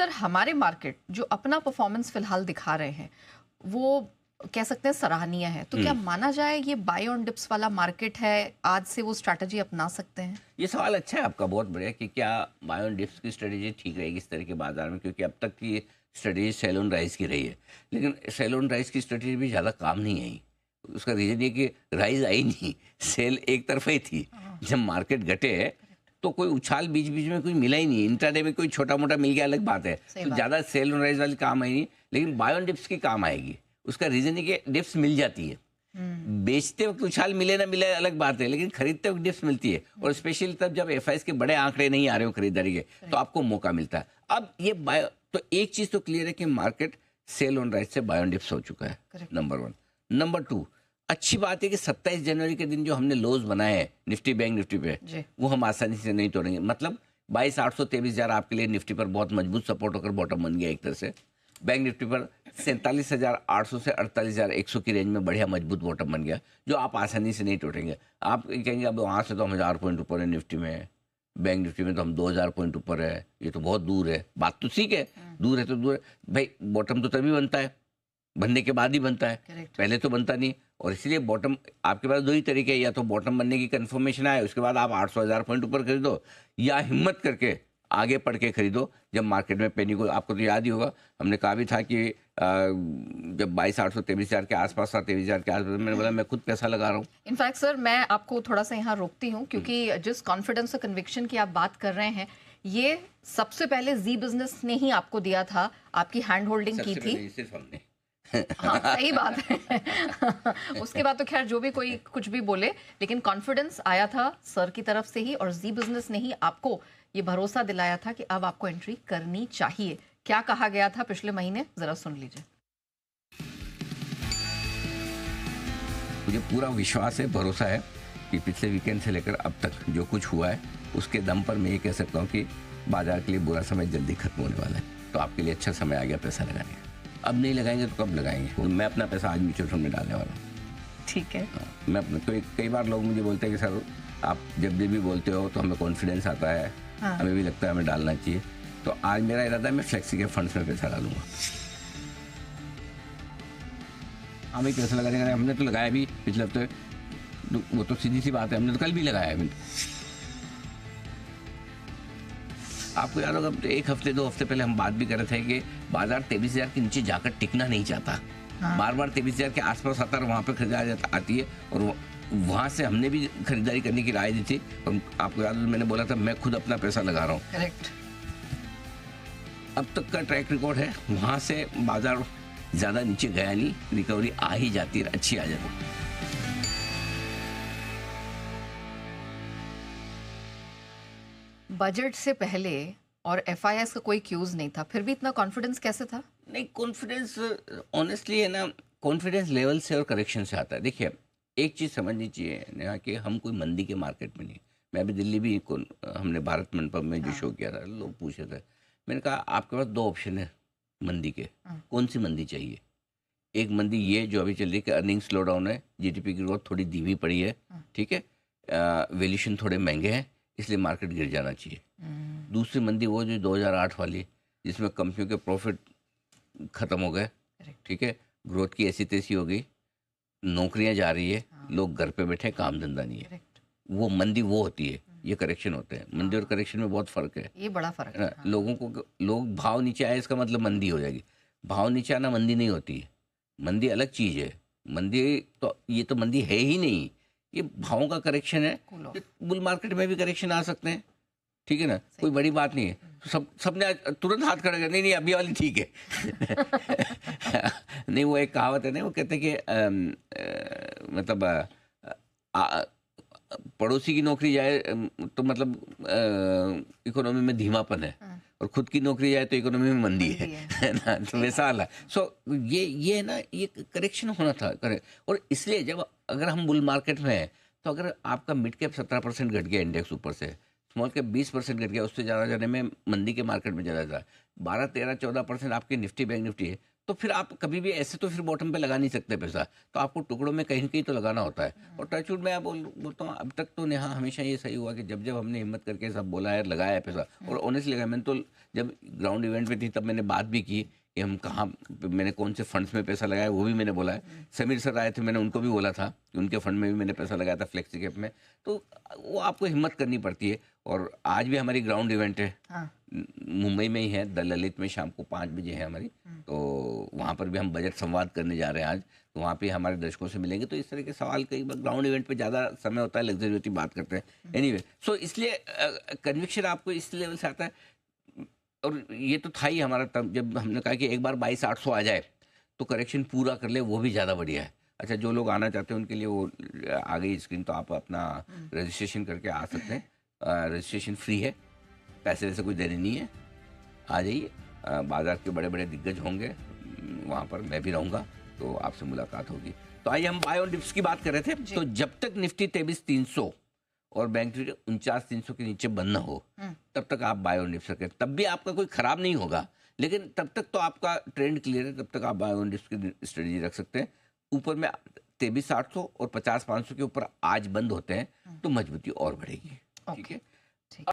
Sir हमारे market जो अपना परफॉर्मेंस फिलहाल दिखा रहे हैं वो कह सकते हैं सराहनीय है, तो क्या माना जाए ये बाय ऑन डिप्स वाला मार्केट है, आज से वो स्ट्रैटेजी अपना सकते हैं? ये सवाल अच्छा है आपका, बहुत बढ़िया, कि क्या बाय ऑन डिप्स की स्ट्रेटेजी ठीक रहेगी इस तरह के बाजार में, क्योंकि अब तक की स्ट्रेटेजी सेल ऑन राइज की रही है, लेकिन सेल ऑन राइज की स्ट्रेटेजी भी ज़्यादा काम नहीं आई। उसका रीज़न ये कि राइज आई नहीं, सेल एक तरफा ही थी। जब मार्केट घटे तो कोई उछाल बीच बीच में कोई मिला ही नहीं, इंट्राडे में कोई छोटा मोटा मिल गया अलग बात है, तो ज़्यादा सेल ऑन राइज वाली काम आई नहीं, लेकिन बाय ऑन डिप्स की काम आएगी। उसका रीज़न है कि डिप्स मिल जाती है, बेचते वक्त उछाल मिले ना मिले अलग बात है, लेकिन खरीदते वक्त डिप्स मिलती है, और स्पेशली तब जब एफआईएस के बड़े आंकड़े नहीं आ रहे हो खरीदारी के, तो आपको मौका मिलता है। अब ये तो एक चीज़ तो क्लियर है कि मार्केट सेल ऑन राइज से बाय ऑन डिप्स हो चुका है, नंबर 1। नंबर 2, अच्छी बात है कि 27 जनवरी के दिन जो हमने लोज बनाए हैं निफ्टी बैंक निफ्टी पे, वो हम आसानी से नहीं तोड़ेंगे। मतलब 22,800 23,000 आपके लिए निफ्टी पर बहुत मजबूत सपोर्ट होकर बॉटम बन गया एक तरह से। बैंक निफ्टी पर 47,800 से 48,100 की रेंज में बढ़िया मजबूत बॉटम बन गया, जो आप आसानी से नहीं टूटेंगे। आप कहेंगे अब वहाँ से तो हम 1000 पॉइंट ऊपर है निफ्टी में, बैंक निफ्टी में तो हम 2000 पॉइंट ऊपर है, ये तो बहुत दूर है। बात तो ठीक है, दूर है तो दूर है भाई, बॉटम तो तभी बनता है, बनने के बाद ही बनता है, पहले तो बनता नहीं। और इसलिए बॉटम आपके पास दो ही तरीके हैं, या तो बॉटम बनने की कंफर्मेशन आए उसके बाद आप 800,000 पॉइंट ऊपर खरीदो, या हिम्मत करके आगे पढ़ के खरीदो जब मार्केट में पेनी को। आपको तो याद ही होगा, हमने कहा भी था कि जब 22,800 23,000 के आसपास था, 23,000 के आसपास, मैंने बोला मैं खुद पैसा लगा रहा हूँ। इनफैक्ट सर मैं आपको थोड़ा सा यहाँ रोकती हूँ, क्योंकि जिस कॉन्फिडेंस और कन्विक्शन की आप बात कर रहे हैं, ये सबसे पहले जी बिजनेस ने ही आपको दिया था, आपकी हैंड होल्डिंग की थी। सिर्फ हमने हाँ सही बात है उसके बाद तो खैर जो भी कोई कुछ भी बोले, लेकिन कॉन्फिडेंस आया था सर की तरफ से ही, और जी बिजनेस ने ही आपको ये भरोसा दिलाया था कि अब आपको एंट्री करनी चाहिए। क्या कहा गया था पिछले महीने, जरा सुन लीजिए। मुझे पूरा विश्वास है, भरोसा है कि पिछले वीकेंड से लेकर अब तक जो कुछ हुआ है उसके दम पर मैं ये कह सकता हूँ कि बाजार के लिए बुरा समय जल्दी खत्म होने वाला है। तो आपके लिए अच्छा समय आ गया पैसा लगाने का। अब नहीं लगाएंगे तो कब लगाएंगे? मैं अपना पैसा आज म्यूचुअल फंड में डालने वाला हूँ। ठीक है। मैं अपने तो कई बार लोग मुझे बोलते हैं कि सर आप जब भी बोलते हो तो हमें कॉन्फिडेंस आता है, हमें भी लगता है हमें डालना चाहिए। तो आज मेरा इरादा है मैं फ्लेक्सी के फंड्स में पैसा डालूंगा। हमें पैसा लगाने का हमने तो लगाया भी पिछले हफ्ते, वो तो सीधी सी बात है, हमने तो कल भी लगाया है। आपको याद होगा तो एक हफ्ते 2 हफ्ते पहले हम बात भी कर रहे थे कि बाजार 23,000 के नीचे जाकर टिकना नहीं चाहता। बार बार 23,000 के आसपास आता है, वहाँ पर खरीदारी आती है, और वहाँ से हमने भी खरीदारी करने की राय दी थी। और आपको याद, मैंने बोला था मैं खुद अपना पैसा लगा रहा हूँ। करेक्ट। अब तक का ट्रैक रिकॉर्ड है, वहाँ से बाजार ज़्यादा नीचे गया नहीं, रिकवरी आ ही जाती है, अच्छी आ जाती है। बजट से पहले और एफआईएस का कोई क्यूज नहीं था, फिर भी इतना कॉन्फिडेंस कैसे था? नहीं, कॉन्फिडेंस ऑनेस्टली है ना, कॉन्फिडेंस लेवल से और करेक्शन से आता है। देखिए एक चीज़ समझनी चाहिए ना कि हम कोई मंदी के मार्केट में नहीं। मैं अभी दिल्ली भी हमने भारत मंडपम में जो शो किया था, लोग पूछे थे, मैंने कहा आपके पास 2 ऑप्शन है मंदी के, कौन सी मंदी चाहिए? एक मंदी ये जो अभी चल रही है कि अर्निंग स्लो डाउन है, जीडीपी की ग्रोथ थोड़ी धीमी पड़ी है, ठीक है, वैल्यूएशन थोड़े महंगे हैं, इसलिए मार्केट गिर जाना चाहिए। दूसरी मंदी वो जो 2008 वाली, जिसमें कंपनियों के प्रॉफिट खत्म हो गए, ठीक है, ग्रोथ की ऐसी तैसी हो गई, नौकरियां जा रही है, लोग घर पे बैठे, काम धंधा नहीं है, वो मंदी वो होती है। ये करेक्शन होते हैं। मंदी और करेक्शन में बहुत फर्क है, ये बड़ा फर्क है। लोगों को, लोग भाव नीचे आए इसका मतलब मंदी हो जाएगी, भाव नीचे आना मंदी नहीं होती है। मंदी अलग चीज़ है, मंदी तो ये तो मंदी है ही नहीं, ये भावों का करेक्शन है। बुल मार्केट में भी करेक्शन आ सकते हैं, ठीक है ना, कोई बड़ी बात नहीं है। सबने तुरंत हाथ खड़ा कर, नहीं नहीं अभी वाली ठीक है नहीं, वो एक कहावत है ना, वो कहते हैं कि मतलब पड़ोसी की नौकरी जाए तो मतलब इकोनॉमी में धीमापन है, और खुद की नौकरी जाए तो इकोनॉमी में मंदी है ना, तो वैसा हाल है। सो ये है ना, ये करेक्शन होना था और इसलिए जब अगर हम बुल मार्केट में हैं तो अगर आपका मिड कैप 17% घट गया इंडेक्स ऊपर से, स्मॉल कैप 20% घट गया, उससे ज़्यादा जाने में मंदी के मार्केट में ज़्यादा 12, 13, 14% आपके निफ्टी बैंक निफ्टी है, तो फिर आप कभी भी ऐसे तो फिर बॉटम पे लगा नहीं सकते पैसा, तो आपको टुकड़ों में कहीं न कहीं तो लगाना होता है। और टचवुड मैं बोलता हूँ, अब तक तो नेहा हमेशा ये सही हुआ कि जब जब हमने हिम्मत करके सब बोला है, लगाया है पैसा, और ऑनेस्टली लगाया। मैंने तो जब ग्राउंड इवेंट पे थी तब मैंने बात भी की कि हम कहाँ, मैंने कौन से फंड्स में पैसा लगाया वो भी मैंने बोला है। समीर सर आए थे, मैंने उनको भी बोला था कि उनके फंड में भी मैंने पैसा लगाया था, फ्लेक्सी कैप में। तो वो आपको हिम्मत करनी पड़ती है। और आज भी हमारी ग्राउंड इवेंट है, हाँ। मुंबई में ही है, द ललित में, शाम को 5 बजे है हमारी। तो वहाँ पर भी हम बजट संवाद करने जा रहे हैं आज, तो वहाँ पे हमारे दर्शकों से मिलेंगे। तो इस तरह के सवाल, कई बार ग्राउंड इवेंट पे ज़्यादा समय होता है, लग्जरियती बात करते हैं। एनीवे, सो इसलिए कन्विक्शन आपको इस लेवल से आता है। और ये तो था ही हमारा, तब जब हमने कहा कि एक बार 22,800 आ जाए तो करेक्शन पूरा कर ले, वो भी ज़्यादा बढ़िया है। अच्छा, जो लोग आना चाहते हैं उनके लिए वो आ गई स्क्रीन, तो आप अपना रजिस्ट्रेशन करके आ सकते हैं। रजिस्ट्रेशन फ्री है, पैसे वैसे कोई देने नहीं है। आ जाइए, बाजार के बड़े बड़े दिग्गज होंगे वहाँ पर, मैं भी रहूँगा, तो आपसे मुलाकात होगी। तो आइए, हम बाय ऑन डिप्स की बात कर रहे थे। तो जब तक निफ्टी 23,300 और बैंक निफ्टी 49,300 के नीचे बंद न हो, तब तक आप बाय ऑन डिप्स रखें। तब भी आपका कोई खराब नहीं होगा, लेकिन तब तक तो आपका ट्रेंड क्लियर है, तब तक आप बाय ऑन डिप्स की स्ट्रेटजी रख सकते हैं। ऊपर में 23,800 और 50,500 के ऊपर आज बंद होते हैं तो मजबूती और बढ़ेगी। ठीक है।